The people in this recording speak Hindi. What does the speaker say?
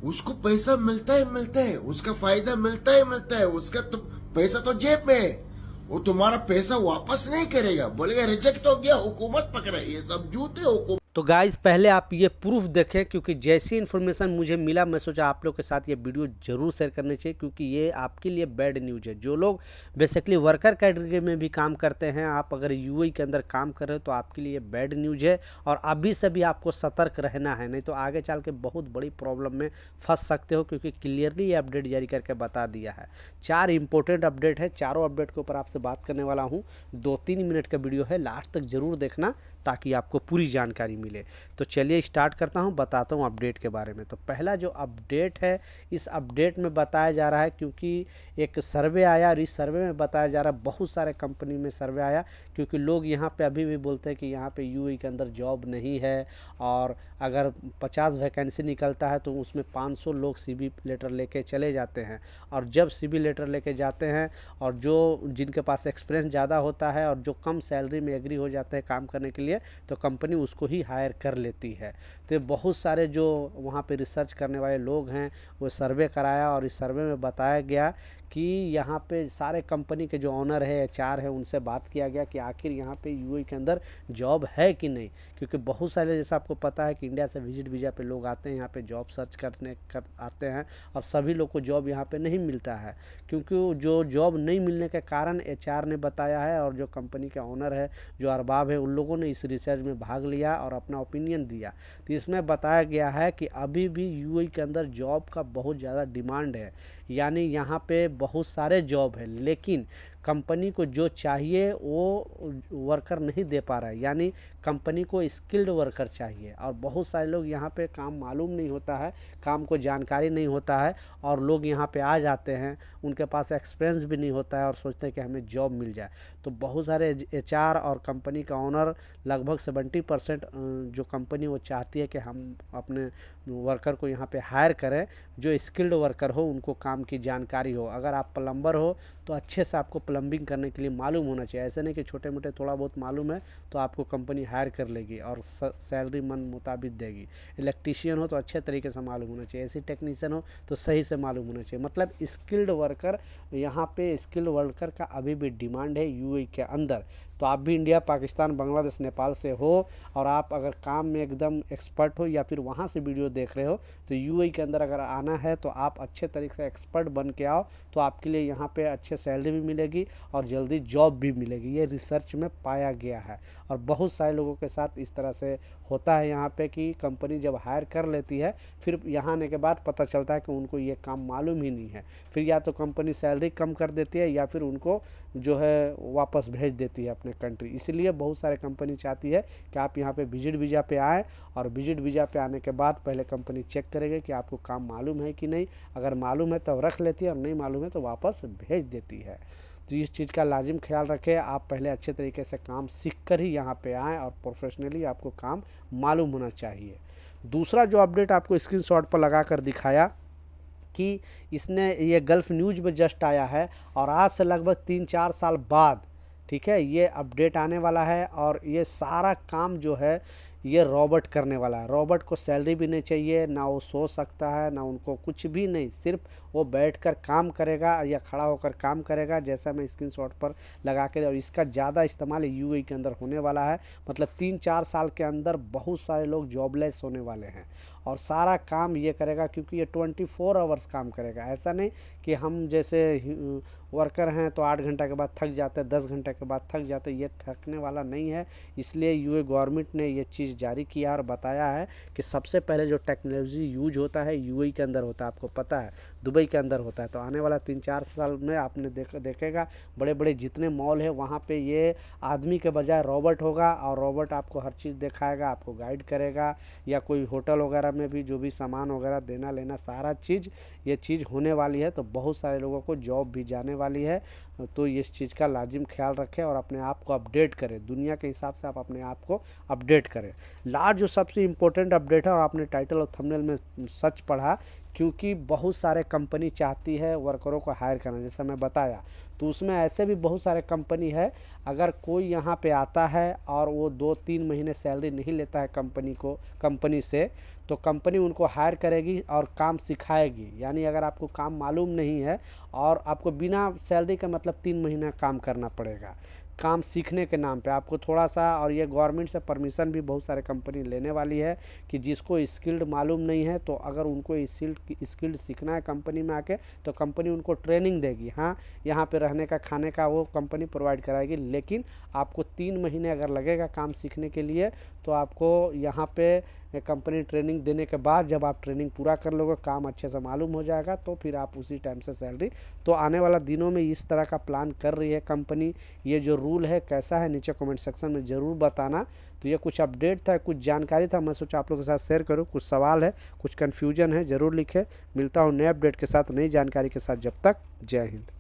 उसको पैसा मिलता है, उसका फायदा मिलता है, उसका तो पैसा तो जेब में है। वो तुम्हारा पैसा वापस नहीं करेगा, बोलेगा रिजेक्ट हो गया, हुकूमत पकड़ा। ये सब झूठे हुकूमत। तो गाइज़ पहले आप ये प्रूफ देखें, क्योंकि जैसी इन्फॉर्मेशन मुझे मिला मैं सोचा आप लोग के साथ ये वीडियो ज़रूर शेयर करनी चाहिए, क्योंकि ये आपके लिए बैड न्यूज़ है। जो लोग बेसिकली वर्कर कैटेगरी में भी काम करते हैं, आप अगर यूएई के अंदर काम कर रहे हो तो आपके लिए बैड न्यूज़ है, और अभी से भी आपको सतर्क रहना है, नहीं तो आगे चल के बहुत बड़ी प्रॉब्लम में फंस सकते हो, क्योंकि क्लियरली ये अपडेट जारी करके बता दिया है। 4 इंपॉर्टेंट अपडेट है, चारों अपडेट के ऊपर आपसे बात करने वाला हूँ। 2-3 मिनट का वीडियो है, लास्ट तक ज़रूर देखना ताकि आपको पूरी जानकारी मिले। तो चलिए स्टार्ट करता हूं, बताता हूं अपडेट के बारे में। तो पहला जो अपडेट है, इस अपडेट में बताया जा रहा है, क्योंकि एक सर्वे आया और इस सर्वे में बताया जा रहा है, बहुत सारे कंपनी में सर्वे आया, क्योंकि लोग यहां पे अभी भी बोलते हैं कि यहां पे यूएई के अंदर जॉब नहीं है, और अगर 50 वैकेंसी निकलता है तो उसमें 500 लोग सीवी लेटर लेके चले जाते हैं, और जब सीवी लेटर लेके जाते हैं और जो जिनके पास एक्सपीरियंस ज़्यादा होता है और जो कम सैलरी में एग्री हो जाते हैं काम करने के लिए, तो कंपनी उसको ही हायर कर लेती है। तो बहुत सारे जो वहाँ पे रिसर्च करने वाले लोग हैं वो सर्वे कराया, और इस सर्वे में बताया गया कि यहाँ पे सारे कंपनी के जो ऑनर है, एचआर है, उनसे बात किया गया कि आखिर यहाँ पे यूएई के अंदर जॉब है कि नहीं, क्योंकि बहुत सारे, जैसा आपको पता है कि इंडिया से विजिट वीज़ा पे लोग आते हैं, यहाँ पे जॉब सर्च करने आते हैं, और सभी लोग को जॉब यहाँ पे नहीं मिलता है, क्योंकि जो जॉब नहीं मिलने के कारण एचआर ने बताया है, और जो कंपनी के ऑनर है, जो अरबाब है, उन लोगों ने इस रिसर्च में भाग लिया और अपना ओपिनियन दिया। तो इसमें बताया गया है कि अभी भी यूएई के अंदर जॉब का बहुत ज़्यादा डिमांड है, यानी यहाँ पे बहुत सारे जॉब है, लेकिन कंपनी को जो चाहिए वो वर्कर नहीं दे पा रहा है, यानी कंपनी को स्किल्ड वर्कर चाहिए, और बहुत सारे लोग यहाँ पे काम मालूम नहीं होता है, काम को जानकारी नहीं होता है, और लोग यहाँ पे आ जाते हैं, उनके पास एक्सपीरियंस भी नहीं होता है और सोचते हैं कि हमें जॉब मिल जाए। तो बहुत सारे एचआर और कंपनी का ऑनर, लगभग 70% जो कंपनी वो चाहती है कि हम अपने वर्कर को यहाँ पे हायर करें, जो स्किल्ड वर्कर हो, उनको काम की जानकारी हो। अगर आप प्लम्बर हो तो अच्छे से आपको प्लम्बिंग करने के लिए मालूम होना चाहिए, ऐसे नहीं कि छोटे मोटे थोड़ा बहुत मालूम है तो आपको कंपनी हायर कर लेगी और सैलरी मन मुताबिक देगी। इलेक्ट्रीशियन हो तो अच्छे तरीके से मालूम होना चाहिए, ऐसी टेक्नीशियन हो तो सही से मालूम होना चाहिए। मतलब स्किल्ड वर्कर, यहाँ पे स्किल्ड वर्कर का अभी भी डिमांड है यूएई के अंदर। तो आप भी इंडिया, पाकिस्तान, बांग्लादेश, नेपाल से हो, और आप अगर काम में एकदम एक्सपर्ट हो, या फिर वहाँ से वीडियो देख रहे हो, तो यूएई के अंदर अगर आना है तो आप अच्छे तरीके से एक्सपर्ट बन के आओ, तो आपके लिए यहाँ पे अच्छे सैलरी भी मिलेगी और जल्दी जॉब भी मिलेगी। ये रिसर्च में पाया गया है, और बहुत सारे लोगों के साथ इस तरह से होता है यहाँ पे कि कंपनी जब हायर कर लेती है, फिर यहाँ आने के बाद पता चलता है कि उनको ये काम मालूम ही नहीं है, फिर या तो कंपनी सैलरी कम कर देती है, या फिर उनको जो है वापस भेज देती है अपने कंट्री। इसलिए बहुत सारे कंपनी चाहती है कि आप यहाँ पे विजिट वीज़ा पे आएँ, और विजिट वीज़ा पे आने के बाद पहले कंपनी चेक करेगी कि आपको काम मालूम है कि नहीं, अगर मालूम है तो रख लेती है, और नहीं मालूम है तो वापस भेज देती है। तो इस चीज़ का लाजिम ख्याल रखें, आप पहले अच्छे तरीके से काम सीख कर ही यहाँ पे आएँ, और प्रोफेशनली आपको काम मालूम होना चाहिए। दूसरा जो अपडेट आपको स्क्रीनशॉट पर लगा कर दिखाया कि इसने ये गल्फ़ न्यूज़ में जस्ट आया है, और आज से लगभग 3-4 साल बाद, ठीक है, ये अपडेट आने वाला है, और ये सारा काम जो है ये रॉबोट करने वाला है। रॉबोट को सैलरी भी नहीं चाहिए, ना वो सो सकता है, ना उनको कुछ भी नहीं, सिर्फ वो बैठकर काम करेगा या खड़ा होकर काम करेगा, जैसा मैं स्क्रीनशॉट पर लगा के। और इसका ज़्यादा इस्तेमाल यूएई के अंदर होने वाला है, मतलब 3-4 साल के अंदर बहुत सारे लोग जॉबलेस होने वाले हैं, और सारा काम ये करेगा, क्योंकि ये 24 आवर्स काम करेगा। ऐसा नहीं कि हम जैसे वर्कर हैं तो 8 घंटा के बाद थक जाते हैं, 10 घंटे के बाद थक जाते हैं, ये थकने वाला नहीं है। इसलिए यूए गवर्नमेंट ने ये चीज़ जारी किया और बताया है कि सबसे पहले जो टेक्नोलॉजी यूज होता है यूएई के अंदर होता है, आपको पता है दुबई के अंदर होता है। तो आने वाला 3-4 साल में आपने देखेगा बड़े बड़े जितने मॉल है वहाँ पे ये आदमी के बजाय रोबोट होगा, और रोबोट आपको हर चीज़ दिखाएगा, आपको गाइड करेगा, या कोई होटल वगैरह में भी जो भी सामान वगैरह देना लेना सारा चीज़ ये चीज़ होने वाली है। तो बहुत सारे लोगों को जॉब भी जाने वाली है, तो इस चीज़ का लाजिम ख्याल रखें और अपने आप को अपडेट करें, दुनिया के हिसाब से आप अपने आप को अपडेट करें। लास्ट जो सबसे इम्पोर्टेंट अपडेट है, और आपने टाइटल और थंबनेल में सच पढ़ा क्योंकि बहुत सारे कंपनी चाहती है वर्करों को हायर करना, जैसा मैं बताया। तो उसमें ऐसे भी बहुत सारे कंपनी है, अगर कोई यहाँ पे आता है और वो 2-3 महीने सैलरी नहीं लेता है कंपनी से, तो कंपनी उनको हायर करेगी और काम सिखाएगी। यानी अगर आपको काम मालूम नहीं है और आपको बिना सैलरी का मतलब 3 महीना काम करना पड़ेगा, काम सीखने के नाम पे आपको थोड़ा सा। और ये गवर्नमेंट से परमिशन भी बहुत सारे कंपनी लेने वाली है कि जिसको स्किल्ड मालूम नहीं है, तो अगर उनको स्किल्ड सीखना है कंपनी में आके, तो कंपनी उनको ट्रेनिंग देगी। हाँ, यहाँ पे रहने का खाने का वो कंपनी प्रोवाइड कराएगी, लेकिन आपको 3 महीने अगर लगेगा काम सीखने के लिए, तो आपको यहाँ पे कंपनी ट्रेनिंग देने के बाद जब आप ट्रेनिंग पूरा कर लोगे, काम अच्छे से मालूम हो जाएगा, तो फिर आप उसी टाइम से सैलरी। तो आने वाला दिनों में इस तरह का प्लान कर रही है कंपनी। ये जो रूल है कैसा है, नीचे कमेंट सेक्शन में ज़रूर बताना। तो ये कुछ अपडेट था, कुछ जानकारी था, मैं सोचा आप लोगों के साथ शेयर करूँ। कुछ सवाल है, कुछ कन्फ्यूजन है, ज़रूर लिखें। मिलता हूँ नए अपडेट के साथ, नई जानकारी के साथ। जब तक जय हिंद।